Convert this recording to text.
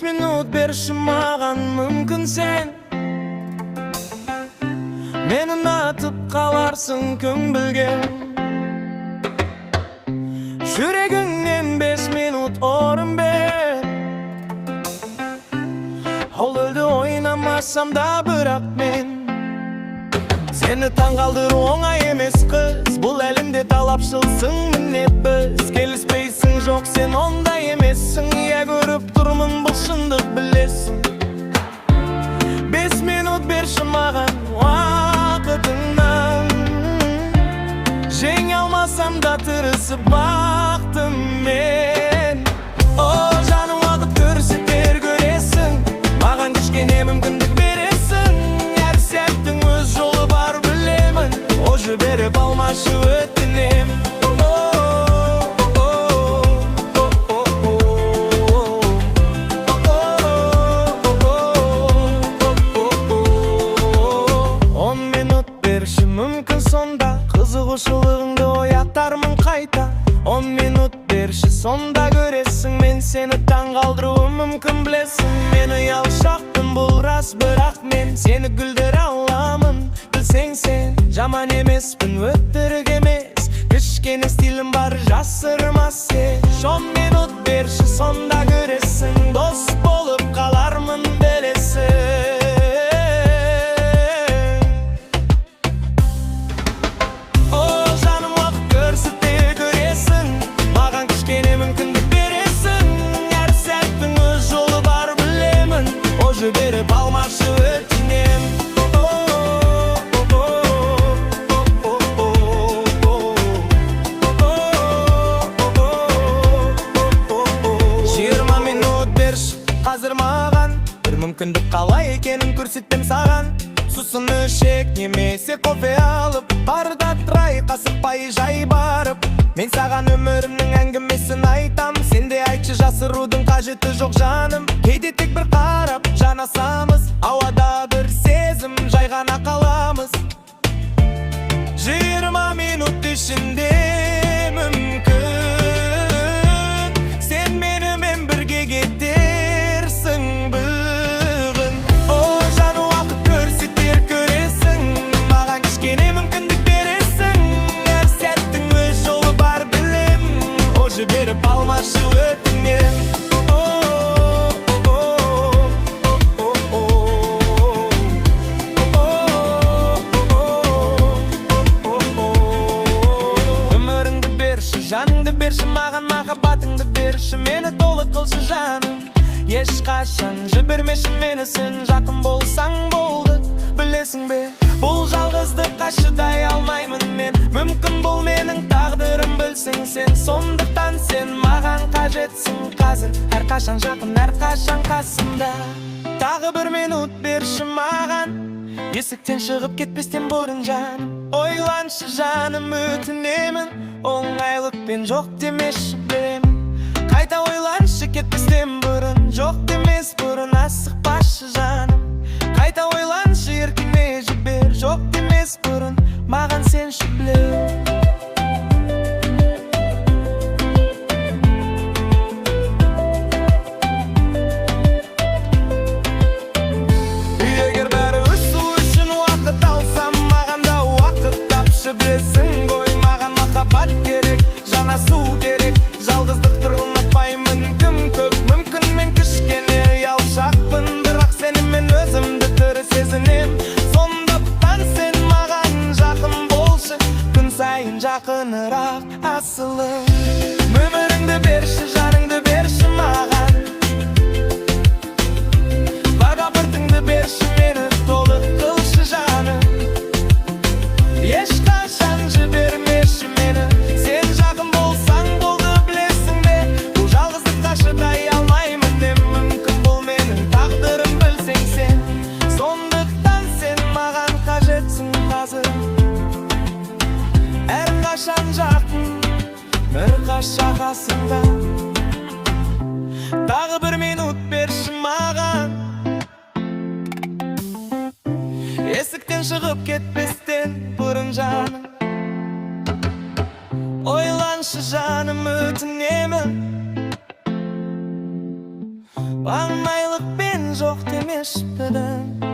5 minut берші маған мүмкін сен. Мені ұнатып қаларсың күн білген. Жүрегіңнен 5 минут орын бер. Ол өлді ойнамасам да бірақ мен сені таңғалдыру оңай емес қыз. Бұл әлемде талапшылсың міне біз. Келіспейсің жоқ сен ондай емессің. Иә көріп тұрмын бұл шындық білесің. 5 минут берші маған уақытыңнан. Жеңе алмасам да тырысып бақтым мен. О жаным уақыт көрсетер көресің. Маған кішкене мүмкіндік бересің. Әр сәттің өз жолы бар білемін. О жіберіп алмашы өтінем. Мүмкін сонда қызығушылығыңды оятармын қайта. 10 минут берші сонда көресің. Мен сені таңғалдыруым мүмкін білесің. Мен ұялшақпын бұл рас бірақ мен сені гүлдере аламын. Білсең сен жаман емеспін өтірік емес. Кішкене стилім бар жасырмас сен. 10 минут берші сонда көресің. Дос болып қалармын білесің. Жіберіп алмашы өтінем. Жиырма минут берші қазір маған. Бір мүмкіндік қалай екенін көрсетем саған. Сусын ішек немесе кофе алып, барда тұрайық асықпай жай барып. Мен саған өмірімнің әңгімесін айтам. Сен де айтшы жасырудың қажеті жоқ жаным. Кейде тек бір қарап жанасамыз. Ауада бір сезім жай ғана қаламыз. 20 минут ішінде мүмкін сен менімен бірге кетерсің бүгін. О жаны уақыт көрсетер көресің. Маған кішкене мүмкіндік бересің. Әр сәттің өз жолы бар білем. О жіберіп алмашы өтінем. Жаныңды берші маған, махаббатыңды берші. Мені толық қылшы жаным. Ешқашан жібермеші мені сен. Жақын болсаң болды, білесің бе. Бұл жалғыздыққа шыдай алмаймын мен. Мүмкін бұл менің тағдырым білсең сен. Сондықтан сен маған қажетсің қазір. Әрқашан жақын, әрқашан қасымда. Тағы бір минут берші маған. Есіктен шығып кетпестен бұрын жаным. Ойланшы жаным өтінемін. Оңайлықпен жоқ демеші білемін. Қайта ойланшы кетпестен бұрын. Жоқ демес бұрын асықпашы жаным. Қайта ойланшы еркіне жібер. Жоқ демес бұрын маған сенші білем. Білесің ғой маған махаббат керек, жанасу керек. Жалғыздық тұрылматпаймын кім көп. Мүмкін мен кішкене ұялшақпын, бірақ сені мен өзімді тірі сезінем. Сондықтан сен маған жақын болшы, күн сайын жақынырақ асылым. Өміріңді берші, жаныңды берші маған. Бағапыртыңды берші, мені толық қылшы жаным. Ешқашан жібермеші мені. Сен жақын болсаң болды білесің бе. Бұл жалғыздыққа шыдай алмаймын деп. Мүмкін бұл менің тағдырым білсең сен. Сондықтан сен маған қажетсің қазір. Әрқашан жақын, әрқашан қасымда. Тағы бір минут берші маған. Есіктен шығып кетпестен бұрын жаным. Ойланшы жаным өтінемін. Бағынмайлық пен жоқ демес педің